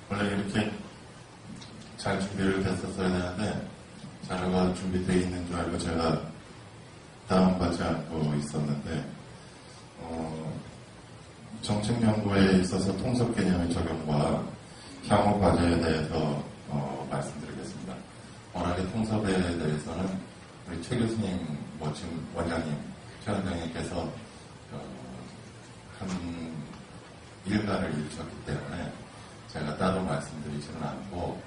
원래 이렇게 잘 준비를 됐었어야 되는데 자료가 준비되어 있는 줄 알고 제가 다운받지 않고 있었는데 정책 연구에 있어서 통섭 개념의 적용과 향후 과제에 대해서 말씀드리겠습니다. 워낙에 통섭에 대해서는 우리 최 교수님, 지금 원장님, 최 원장님께서 한 일간을 일으켰기 때문에 제가 따로 말씀드리지는 않고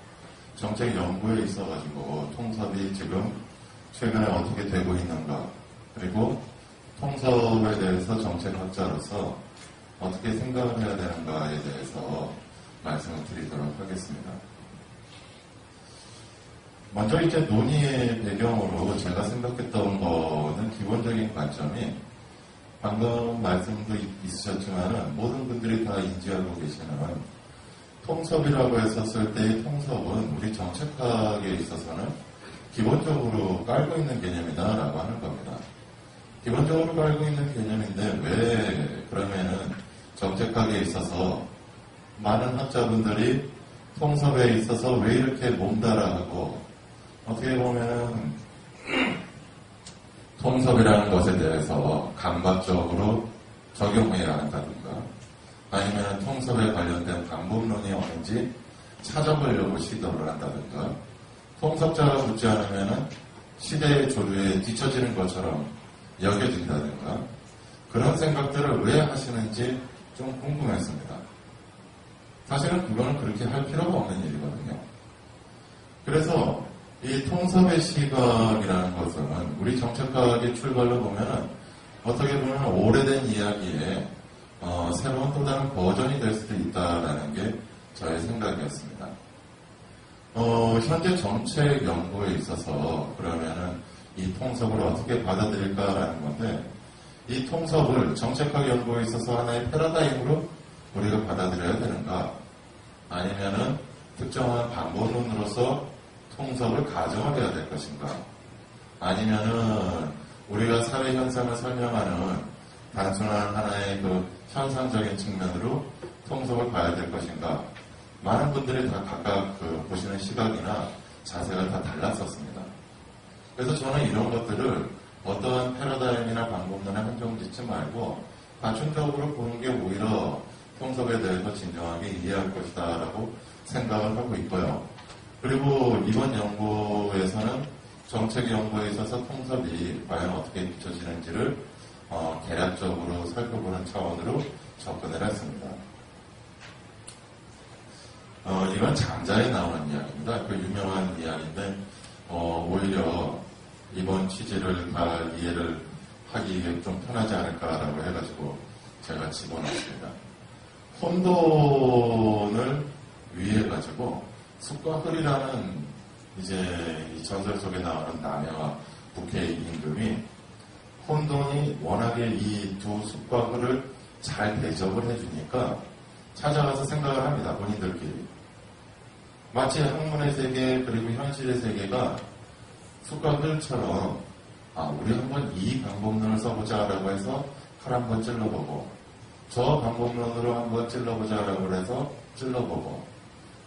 정책 연구에 있어가지고 통섭이 지금 최근에 어떻게 되고 있는가, 그리고 통섭에 대해서 정책학자로서 어떻게 생각을 해야 되는가에 대해서 말씀을 드리도록 하겠습니다. 먼저 이제 논의의 배경으로 제가 생각했던 거는 기본적인 관점이 방금 말씀도 있으셨지만은 모든 분들이 다 인지하고 계시는 통섭이라고 했었을 때의 통섭은 우리 정책학에 있어서는 기본적으로 깔고 있는 개념이다라고 하는 겁니다. 기본적으로 깔고 있는 개념인데 왜 그러면은 정책학에 있어서 많은 학자분들이 통섭에 있어서 왜 이렇게 몸달아하고 어떻게 보면 통섭이라는 것에 대해서 감각적으로 적용해야 한다든가 아니면 통섭에 관련된 방법론이 없는지 찾아보려고 시도를 한다든가 통섭자가 붙지 않으면 시대의 조류에 뒤처지는 것처럼 여겨진다든가 그런 생각들을 왜 하시는지 좀 궁금했습니다. 사실은 그거는 그렇게 할 필요가 없는 일이거든요. 그래서 이 통섭의 시각이라는 것은 우리 정책학의 출발로 보면은 어떻게 보면 오래된 이야기에 새로운 또 다른 버전이 될 수도 있다라는 게 저의 생각이었습니다. 현재 정책 연구에 있어서 그러면은 이 통섭을 어떻게 받아들일까라는 건데 이 통섭을 정책학 연구에 있어서 하나의 패러다임으로 우리가 받아들여야 되는가 아니면은 특정한 방법론으로서 통섭을 가정하게 될 것인가 아니면은 우리가 사회 현상을 설명하는 단순한 하나의 그 현상적인 측면으로 통섭을 봐야 될 것인가 많은 분들이 다 각각 보시는 시각이나 자세가 다 달랐었습니다. 그래서 저는 이런 것들을 어떠한 패러다임이나 방법론에 한정짓지 말고 다층적으로 보는 게 오히려 통섭에 대해서 진정하게 이해할 것이다 라고 생각을 하고 있고요. 그리고 이번 연구에서는 정책 연구에 있어서 통섭이 과연 어떻게 비춰지는지를 개략적으로 살펴보는 차원으로 접근을 했습니다. 이건 장자에 나오는 이야기입니다. 그 유명한 이야기인데 오히려 이번 취지를 다 이해를 하기 좀 편하지 않을까라고 해가지고 제가 집어넣었습니다. 혼돈을 위해가지고 숲과 흙이라는 이제 이 전설 속에 나오는 남해와 북해의 임금이 혼돈이 워낙에 이 두 숲과 흙을 잘 대접을 해주니까 찾아가서 생각을 합니다. 본인들끼리. 마치 학문의 세계 그리고 현실의 세계가 숲과 흙처럼 우리 한번 이 방법론을 써보자라고 해서 칼 한번 찔러보고 저 방법론으로 한번 찔러보자라고 해서 찔러보고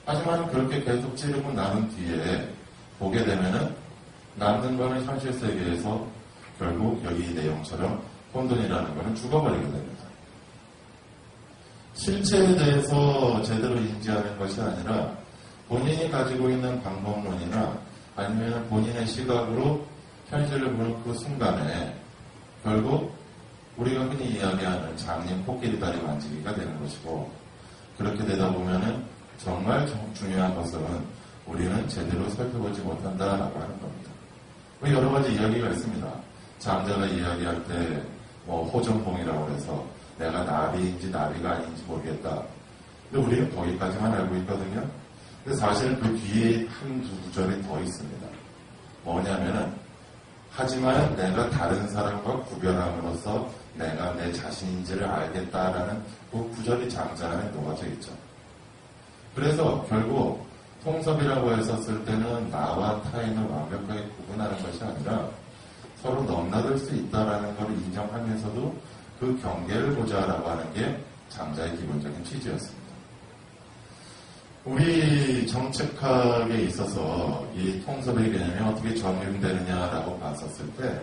하지만 그렇게 계속 찌르고 나는 뒤에 보게 되면은 남는 거는 현실 세계에서 결국 여기 이 내용처럼 혼돈이라는 거는 죽어버리게 됩니다. 실체에 대해서 제대로 인지하는 것이 아니라 본인이 가지고 있는 방법론이나 아니면 본인의 시각으로 현실을 보는 그 순간에 결국 우리가 흔히 이야기하는 장님 코끼리다리 만지기가 되는 것이고 그렇게 되다 보면은 정말 중요한 것은 우리는 제대로 살펴보지 못한다라고 하는 겁니다. 여러 가지 이야기가 있습니다. 장자가 이야기할 때 호정봉이라고 해서 내가 나비인지 나비가 아닌지 모르겠다. 근데 우리는 거기까지만 알고 있거든요. 근데 사실은 그 뒤에 한두 구절이 더 있습니다. 뭐냐면은 하지만 내가 다른 사람과 구별함으로써 내가 내 자신인지를 알겠다라는 그 구절이 장자 안에 녹아져 있죠. 그래서 결국 통섭이라고 했었을 때는 나와 타인을 완벽하게 구분하는 것이 아니라 서로 넘나들 수 있다라는 걸 인정하면서도 그 경계를 보자라고 하는 게 장자의 기본적인 취지였습니다. 우리 정책학에 있어서 이 통섭의 개념이 어떻게 적용되느냐라고 봤었을 때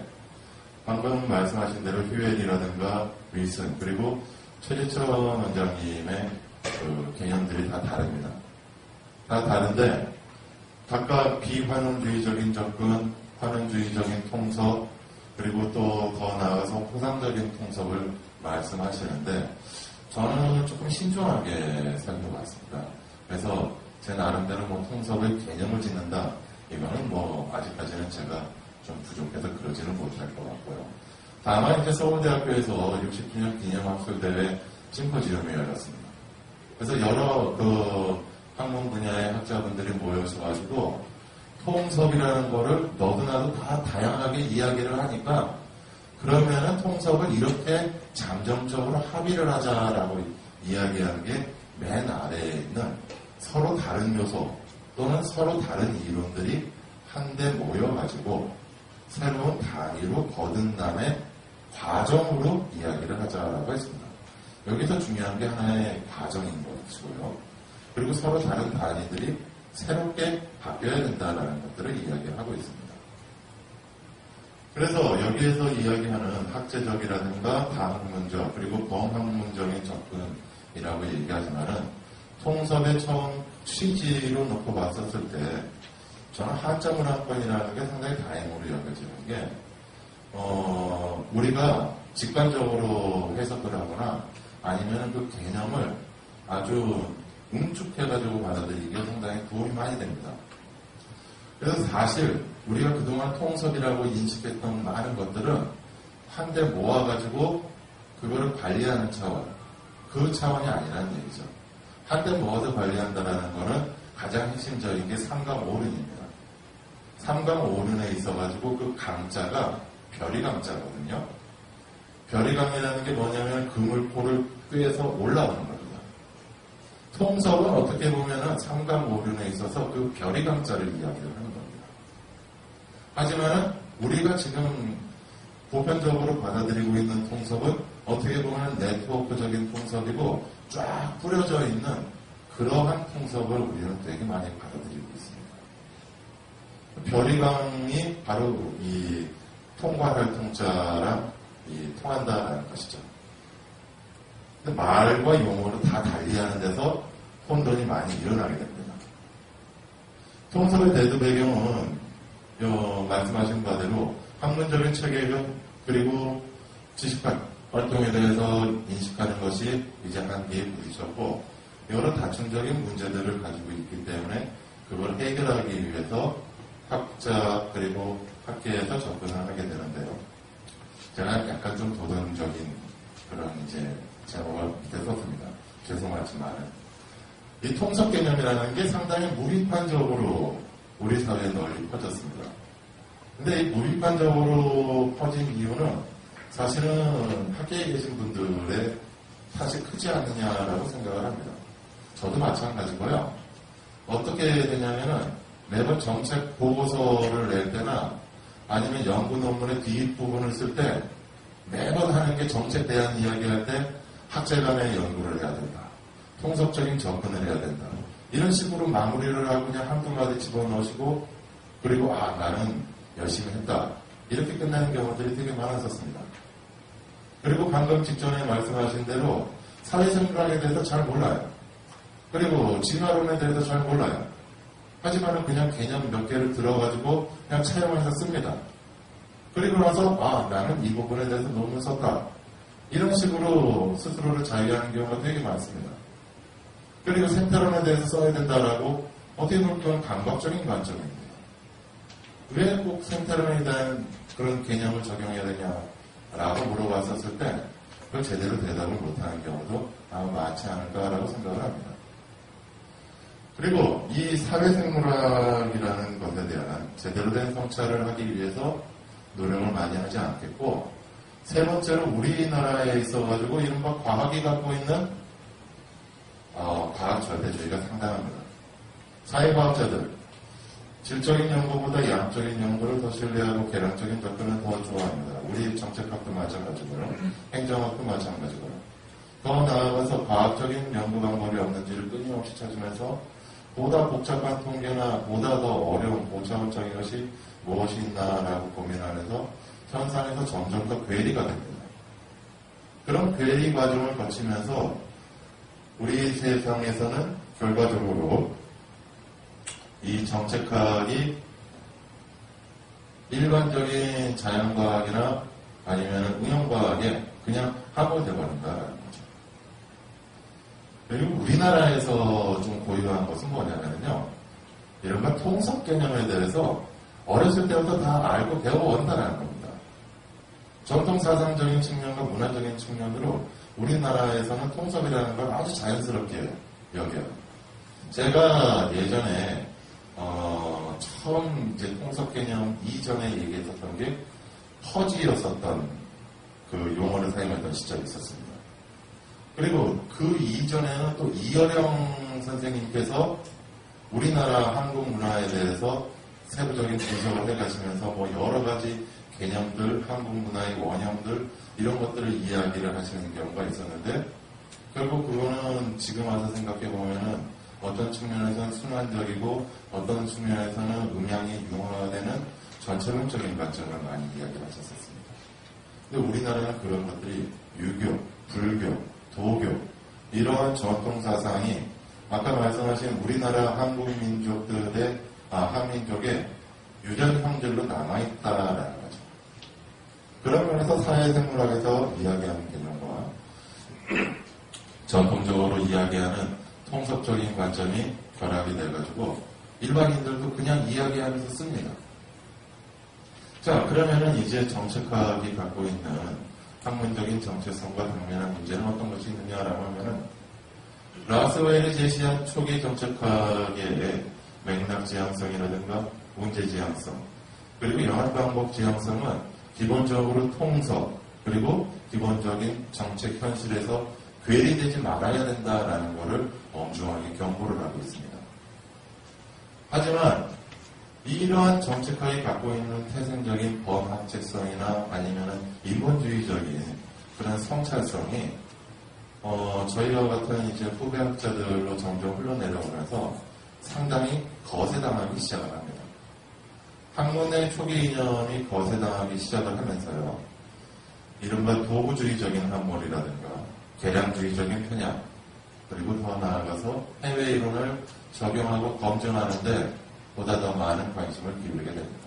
방금 말씀하신 대로 휴엘이라든가 윌슨 그리고 최재천 원장님의 그 개념들이 다 다릅니다. 다 다른데 각각 비환원주의적인 접근, 환원주의적인 통섭 그리고 또 더 나아가서 포상적인 통섭을 말씀하시는데 저는 조금 신중하게 살펴봤습니다. 그래서 제 나름대로 뭐 통섭의 개념을 짓는다 이거는 뭐 아직까지는 제가 좀 부족해서 그러지는 못할 것 같고요. 다만 이제 서울대학교에서 60주년 기념학술대회 심포지움이 열렸습니다. 그래서 여러 그 학문 분야의 학자분들이 모여서가지고 통섭이라는 거를 너도나도 다 다양하게 이야기를 하니까 그러면은 통섭을 이렇게 잠정적으로 합의를 하자라고 이야기하는 게 맨 아래에 있는 서로 다른 요소 또는 서로 다른 이론들이 한데 모여가지고 새로운 단위로 거듭남의 과정으로 이야기를 하자라고 했습니다. 여기서 중요한 게 하나의 과정인 것이고요. 그리고 서로 다른 단위들이 새롭게 바뀌어야 된다는 것들을 이야기를 하고 있습니다. 그래서 여기에서 이야기하는 학제적이라든가 다학문적 그리고 범학문적인 접근이라고 얘기하지만은 통섭의 처음 취지로 놓고 봤었을 때 저는 한자문화권이라는 게 상당히 다행으로 여겨지는 게 우리가 직관적으로 해석을 하거나 아니면 그 개념을 아주 응축해가지고 받아들이기에 상당히 도움이 많이 됩니다. 그래서 사실 우리가 그동안 통섭이라고 인식했던 많은 것들은 한데 모아가지고 그거를 관리하는 차원, 그 차원이 아니라는 얘기죠. 한데 모아서 관리한다는 거는 가장 핵심적인 게 삼강오륜입니다. 삼강오륜에 있어가지고 그 강자가 별이강자거든요. 별이강이라는 게 뭐냐면 그물포를 꿰서 올라오는 겁니다. 통섭은 어떻게 보면은 삼강오륜에 있어서 그 별이강자를 이야기를 하는 겁니다. 하지만 우리가 지금 보편적으로 받아들이고 있는 통섭은 어떻게 보면 네트워크적인 통섭이고 쫙 뿌려져 있는 그러한 통섭을 우리는 되게 많이 받아들이고 있습니다. 별이강이 바로 이 통괄할 통자랑 이 통한다라는 것이죠. 근데 말과 용어를 다 달리하는 데서 혼돈이 많이 일어나게 됩니다. 통섭의 대두 배경은 말씀하신 바대로 학문적인 체계적 그리고 지식 활동에 대해서 인식하는 것이 이제 한계에 부딪혔고 여러 다층적인 문제들을 가지고 있기 때문에 그걸 해결하기 위해서 학자 그리고 학계에서 접근을 하게 되는데요. 제가 약간 좀 도전적인 그런 이제 제목을 밑에 썼습니다. 죄송하지만 이 통섭 개념이라는 게 상당히 무비판적으로 우리 사회에 널리 퍼졌습니다. 근데 이 무비판적으로 퍼진 이유는 사실은 학계에 계신 분들의 탓이 크지 않느냐라고 생각을 합니다. 저도 마찬가지고요. 어떻게 되냐면은 매번 정책 보고서를 낼 때나 아니면 연구 논문의 뒷부분을 쓸 때 매번 하는 게 정책 대안 이야기할 때 학제 간의 연구를 해야 된다. 통섭적인 접근을 해야 된다. 이런 식으로 마무리를 하고 그냥 한두 마디 집어넣으시고 그리고 나는 열심히 했다. 이렇게 끝나는 경우들이 되게 많았었습니다. 그리고 방금 직전에 말씀하신 대로 사회생물학에 대해서 잘 몰라요. 그리고 진화론에 대해서 잘 몰라요. 하지만 그냥 개념 몇 개를 들어가지고 그냥 차용해서 씁니다. 그리고 나서 나는 이 부분에 대해서 논문 썼다. 이런 식으로 스스로를 자유하는 경우가 되게 많습니다. 그리고 생태론에 대해서 써야 된다라고 어떻게 보면 강박적인 관점입니다. 왜 꼭 생태론에 대한 그런 개념을 적용해야 되냐라고 물어봤었을 때 그걸 제대로 대답을 못하는 경우도 아마 많지 않을까라고 생각을 합니다. 그리고 이 사회생물학이라는 것에 대한 제대로 된 성찰을 하기 위해서 노력을 많이 하지 않겠고 세 번째로 우리나라에 있어가지고 이른바 과학이 갖고 있는 과학 절대주의가 상당합니다. 사회과학자들 질적인 연구보다 양적인 연구를 더 신뢰하고 계량적인 접근을 더 좋아합니다. 우리 정책학도 마찬가지고요. 행정학도 마찬가지고요. 더 나아가서 과학적인 연구 방법이 없는지를 끊임없이 찾으면서 보다 복잡한 통계나 보다 더 어려운 고차원적인 것이 무엇이 있나라고 고민하면서 현상에서 점점 더 괴리가 됩니다. 그런 괴리 과정을 거치면서 우리 세상에서는 결과적으로 이 정책학이 일반적인 자연과학이나 아니면 응용과학에 그냥 함몰되어버린다라는 거죠. 그리고 우리나라에서 좀 고유한 것은 뭐냐면요. 이른바 통섭 개념에 대해서 어렸을 때부터 다 알고 배워온다는 겁니다. 전통사상적인 측면과 문화적인 측면으로 우리나라에서는 통섭이라는 걸 아주 자연스럽게 여겨요. 제가 예전에 처음 이제 통섭 개념 이전에 얘기했었던 게 퍼지였었던 그 용어를 사용했던 시절이 있었습니다. 그리고 그 이전에는 또 이어령 선생님께서 우리나라 한국 문화에 대해서 세부적인 분석을 해가시면서 뭐 여러 가지 개념들, 한국 문화의 원형들 이런 것들을 이야기를 하시는 경우가 있었는데 결국 그거는 지금 와서 생각해 보면은 어떤 측면에서는 순환적이고 어떤 측면에서는 음양이 융화되는 전체론적인 관점을 많이 이야기를 하셨었습니다. 근데 우리나라는 그런 것들이 유교, 불교, 도교 이러한 전통사상이 아까 말씀하신 우리나라 한민족의 유전 형질로 남아있다라는 거죠. 그런 면에서 사회생물학에서 이야기하는 개념과 전통적으로 이야기하는 통섭적인 관점이 결합이 돼가지고 일반인들도 그냥 이야기하면서 씁니다. 자, 그러면은 이제 정책학이 갖고 있는 학문적인 정체성과 당면한 문제는 어떤 것이 있느냐라고 하면은 라스웰이 제시한 초기 정책학의 맥락 지향성이라든가 문제 지향성 그리고 영합 방법 지향성은 기본적으로 통섭 그리고 기본적인 정책 현실에서 괴리되지 말아야 된다라는 것을 엄중하게 경고를 하고 있습니다. 하지만 이러한 정책학이 갖고 있는 태생적인 범학책성이나 아니면 인본주의적인 그런 성찰성이 저희와 같은 이제 후배학자들로 점점 흘러내려오면서 상당히 거세당하기 시작을 합니다. 학문의 초기 이념이 거세당하기 시작을 하면서요. 이른바 도구주의적인 함몰이라든가 계량주의적인 편향 그리고 더 나아가서 해외 이론을 적용하고 검증하는데 보다 더 많은 관심을 기울이게 됩니다.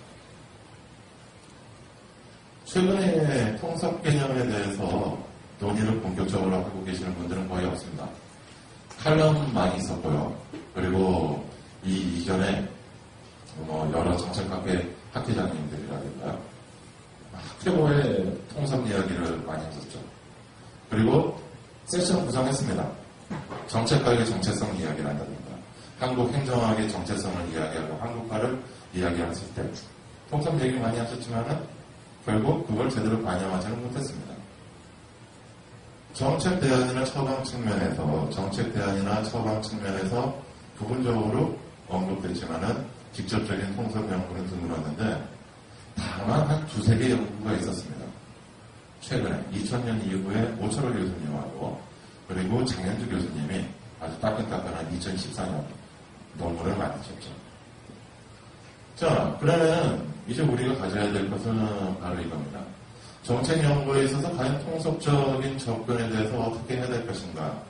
최근에 통섭 개념에 대해서 논의를 본격적으로 하고 계시는 분들은 거의 없습니다. 칼럼 많이 있었고요. 그리고 이 이전에 여러 정책학회 학회장님들이라든가 학회보의 통섭 이야기를 많이 했었죠. 그리고 세션 구성했습니다. 정책학의 정체성 이야기를 한다든가 한국 행정학의 정체성을 이야기하고 한국화를 이야기했을 때 통섭 얘기 많이 하셨지만은 결국 그걸 제대로 반영하지는 못했습니다. 정책 대안이나 처방 측면에서 부분적으로 언급됐지만은 직접적인 통섭 연구는 드물었는데 다만 한 두세 개 연구가 있었습니다. 최근에 2000년 이후에 오철호 교수님하고 그리고 장현주 교수님이 아주 따끈따끈한 2014년 논문을 만드셨죠. 자, 그러면 이제 우리가 가져야 될 것은 바로 이겁니다. 정책 연구에 있어서 과연 통섭적인 접근에 대해서 어떻게 해야 될 것인가?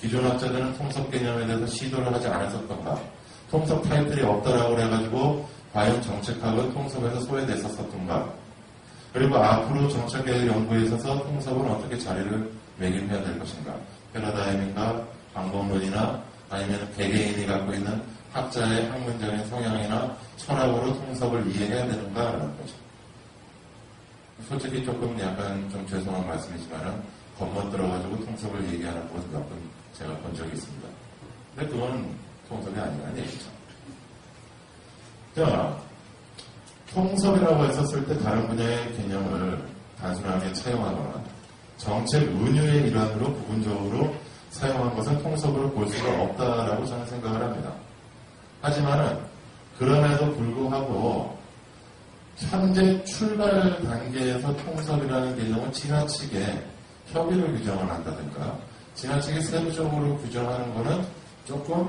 기존 학자들은 통섭 개념에 대해서 시도를 하지 않았었던가? 통섭 타입들이 없다라고 그래가지고 과연 정책학은 통섭에서 소외됐었던가? 그리고 앞으로 정책의 연구에 있어서 통섭은 어떻게 자리를 매김해야 될 것인가? 패러다임인가? 방법론이나 아니면 개개인이 갖고 있는 학자의 학문적인 성향이나 철학으로 통섭을 이해해야 되는가라는 거죠. 솔직히 조금 약간 좀 죄송한 말씀이지만은 겉멋 들어가지고 통섭을 얘기하는 것을 몇 번 제가 본 적이 있습니다. 근데 그건 통섭이 아니라는 얘기죠. 자, 통섭이라고 했었을 때 다른 분야의 개념을 단순하게 차용하거나 정책 은유의 일환으로 부분적으로 사용한 것은 통섭으로 볼 수가 없다라고 저는 생각을 합니다. 하지만은 그럼에도 불구하고 현재 출발 단계에서 통섭이라는 개념을 지나치게 협의를 규정을 한다든가 지나치게 세부적으로 규정하는 것은 조금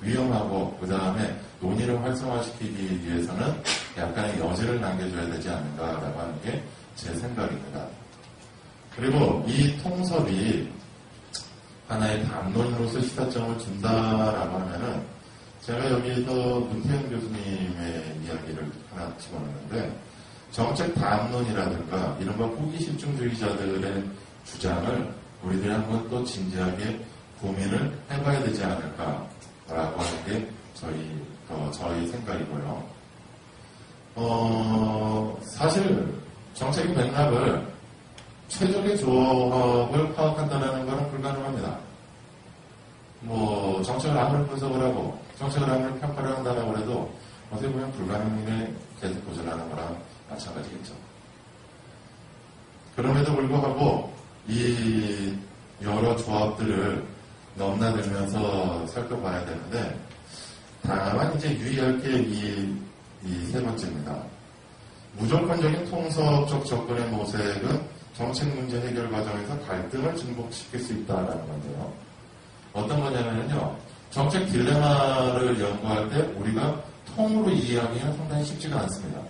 위험하고 그 다음에 논의를 활성화시키기 위해서는 약간의 여지를 남겨줘야 되지 않는가라고 하는 게 제 생각입니다. 그리고 이 통섭이 하나의 담론으로서 시사점을 준다라고 하면은 제가 여기서 문태영 교수님의 이야기를 하나 집어넣는데 정책 담론이라든가 이른바 후기 실증주의자들의 주장을 우리들이 한번 또 진지하게 고민을 해봐야 되지 않을까라고 하는 게 저희 생각이고요. 사실 정책의 맥락을 최적의 조합을 파악한다는 것은 불가능합니다. 정책을 아무리 분석을 하고 정책을 아무리 평가를 한다고 해도 어떻게 보면 불가능에 계속 도전하는 거랑 마찬가지겠죠. 그럼에도 불구하고 이 여러 조합들을 넘나들면서 살펴봐야 되는데 다만 이제 유의할 게 이 세 번째입니다. 무조건적인 통섭적 접근의 모색은 정책 문제 해결 과정에서 갈등을 증폭시킬 수 있다는 건데요. 어떤 거냐면요. 정책 딜레마를 연구할 때 우리가 통으로 이해하기는 상당히 쉽지가 않습니다.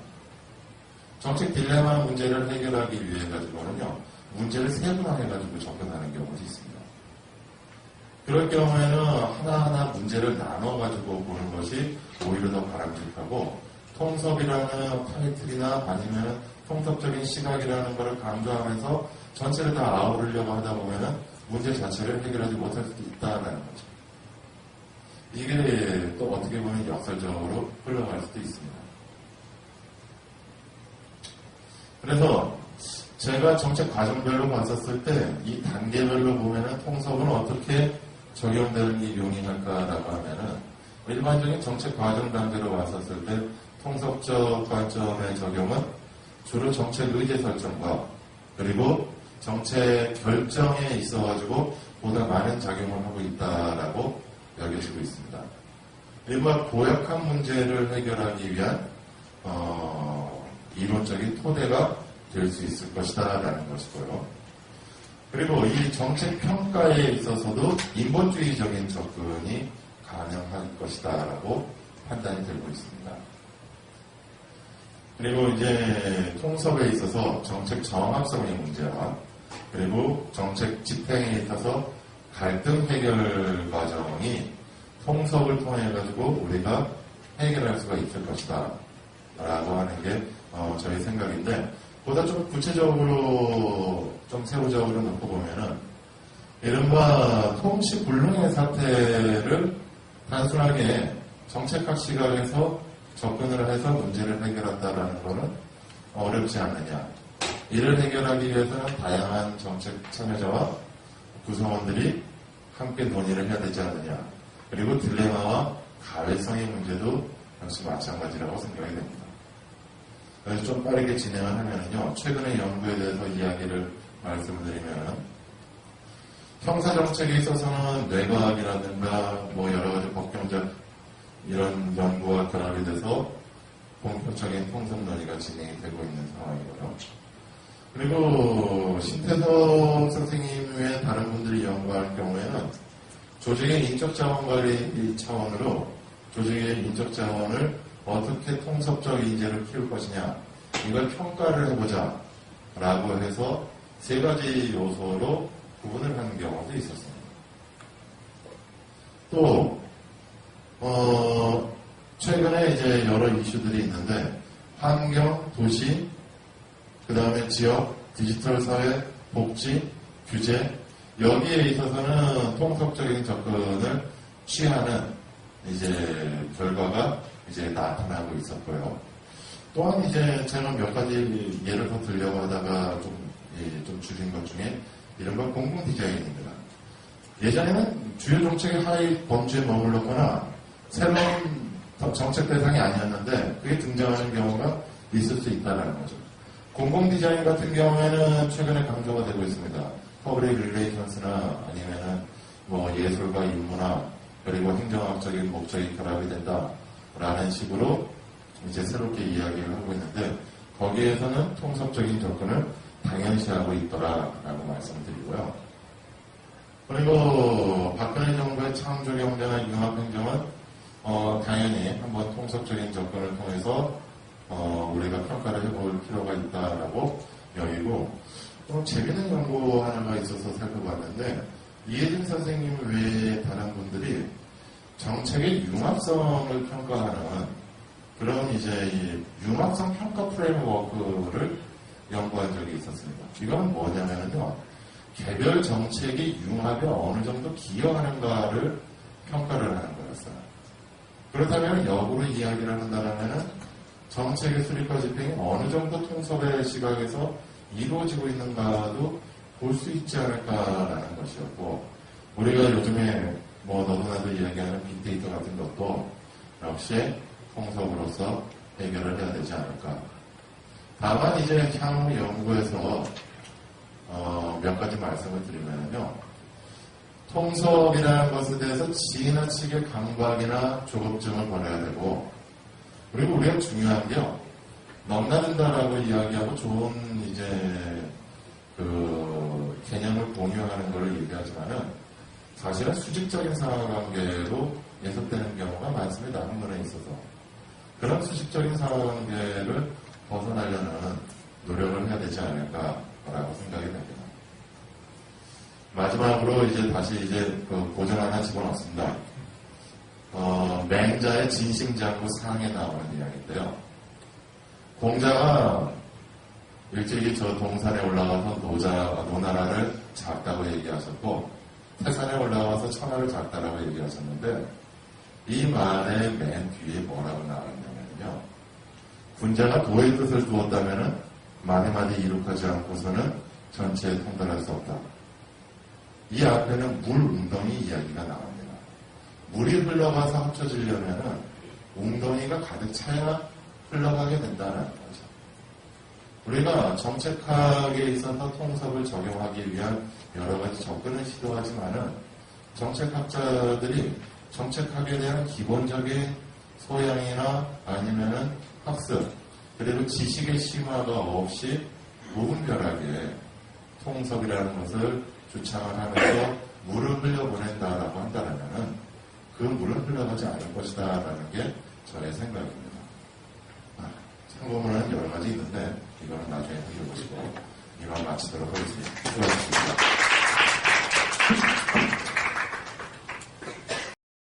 정책 딜레마 문제를 해결하기 위해 가지고는요. 문제를 세분화해가지고 접근하는 경우도 있습니다. 그럴 경우에는 하나하나 문제를 나눠가지고 보는 것이 오히려 더 바람직하고 통섭이라는 타이틀이나 아니면 통섭적인 시각이라는 것을 강조하면서 전체를 다 아우르려고 하다 보면은 문제 자체를 해결하지 못할 수도 있다는 거죠. 이게 또 어떻게 보면 역설적으로 흘러갈 수도 있습니다. 그래서 제가 정책 과정별로 봤었을 때 이 단계별로 보면은 통섭은 어떻게 적용되는지 용이할까라고 하면은 일반적인 정책 과정 단계로 왔었을 때 통섭적 관점의 적용은 주로 정책 의제 설정과 그리고 정책 결정에 있어가지고 보다 많은 작용을 하고 있다라고 여겨지고 있습니다. 일반 고약한 문제를 해결하기 위한 이론적인 토대가 될 수 있을 것이다라는 것이고요. 그리고 이 정책 평가에 있어서도 인본주의적인 접근이 가능할 것이다라고 판단이 되고 있습니다. 그리고 이제 통섭에 있어서 정책 정합성의 문제와 그리고 정책 집행에 있어서 갈등 해결 과정이 통섭을 통해 가지고 우리가 해결할 수가 있을 것이다 라고 하는 게 저희 생각인데 보다 좀 구체적으로 좀 세부적으로 놓고 보면은 이른바 통치불능의 사태를 단순하게 정책학 시각에서 접근을 해서 문제를 해결한다라는 것은 어렵지 않느냐. 이를 해결하기 위해서는 다양한 정책 참여자와 구성원들이 함께 논의를 해야 되지 않느냐. 그리고 딜레마와 가외성의 문제도 역시 마찬가지라고 생각이 됩니다. 그래서 좀 빠르게 진행을 하면요. 최근의 연구에 대해서 이야기를 말씀을 드리면 형사정책에 있어서는 뇌과학이라든가 여러 가지 법경적 이런 연구와 결합이 돼서 본격적인 통섭 논의가 진행이 되고 있는 상황이고요. 그리고 신태석 선생님 외에 다른 분들이 연구할 경우에는 조직의 인적 자원 관리 차원으로 조직의 인적 자원을 어떻게 통섭적 인재를 키울 것이냐 이걸 평가를 해보자 라고 해서 세 가지 요소로 구분을 하는 경우도 있었습니다. 또 최근에 이제 여러 이슈들이 있는데 환경, 도시, 그 다음에 지역, 디지털 사회, 복지, 규제 여기에 있어서는 통섭적인 접근을 취하는 이제 결과가 이제 나타나고 있었고요. 또한 이제 제가 몇 가지 예를 더 들려고 하다가 좀 줄인 것 중에 이른바 공공 디자인입니다. 예전에는 주요 정책의 하위 범주에 머물렀거나 새로운 정책 대상이 아니었는데 그게 등장하는 경우가 있을 수 있다는 거죠. 공공 디자인 같은 경우에는 최근에 강조가 되고 있습니다. 퍼블릭 릴레이션스나 아니면은 예술과 인문화 그리고 행정학적인 목적이 결합이 된다라는 식으로 이제 새롭게 이야기를 하고 있는데 거기에서는 통섭적인 접근을 당연시하고 있더라라고 말씀드리고요. 그리고 박근혜 정부의 창조경제나 융합행정은 당연히 한번 통섭적인 접근을 통해서 우리가 평가를 해볼 필요가 있다라고 여기고, 재밌는 연구 하나가 있어서 살펴봤는데, 이혜진 선생님 외에 다른 분들이 정책의 융합성을 평가하는 그런 이제 이 융합성 평가 프레임워크를 연구한 적이 있었습니다. 이건 뭐냐면요, 개별 정책이 융합에 어느 정도 기여하는가를 평가를 하는 거였어요. 그렇다면 역으로 이야기를 한다면 정책의 수립과 집행이 어느 정도 통섭의 시각에서 이루어지고 있는가도 볼 수 있지 않을까라는 것이었고, 우리가 요즘에 뭐 너도 나도 이야기하는 빅데이터 같은 것도 역시 통섭으로서 해결을 해야 되지 않을까. 다만 이제 향후 연구에서 몇 가지 말씀을 드리면요, 통섭이라는 것에 대해서 지나치게 강박이나 조급증을 버려야 되고, 그리고 우리가 중요한 게요, 넘나든다라고 이야기하고 좋은 이제 그 개념을 공유하는 걸 얘기하지만은 사실은 수직적인 상하관계로 예속되는 경우가 많습니다. 학문에 있어서. 그런 수직적인 상하관계를 벗어나려는 노력을 해야 되지 않을까라고 생각이 됩니다. 마지막으로 이제 다시 이제 그 고정 하나 집어넣습니다. 맹자의 진심장구 상에 나오는 이야기인데요. 공자가 일찍이 저 동산에 올라가서 노나라를 작다고 얘기하셨고, 태산에 올라가서 천하를 작다라고 얘기하셨는데, 이 말의 맨 뒤에 뭐라고 나왔냐면요, 군자가 도의 뜻을 두었다면은 마디마디 이룩하지 않고서는 전체에 통달할 수 없다. 이 앞에는 물 웅덩이 이야기가 나옵니다. 물이 흘러가서 합쳐지려면은 웅덩이가 가득 차야 흘러가게 된다는 거죠. 우리가 정책학에 있어서 통섭을 적용하기 위한 여러 가지 접근을 시도하지만은 정책학자들이 정책학에 대한 기본적인 소양이나 아니면은 학습, 그리고 지식의 심화가 없이 무분별하게 통섭이라는 것을 주창을 하면서 물을 흘려보낸다라고 한다면은 그 물은 흘러가지 않을 것이다라는 게 저의 생각입니다. 참고문은 여러 가지 있는데 이거는 나중에 해보시고 이만 마치도록 하겠습니다. 수고하셨습니다.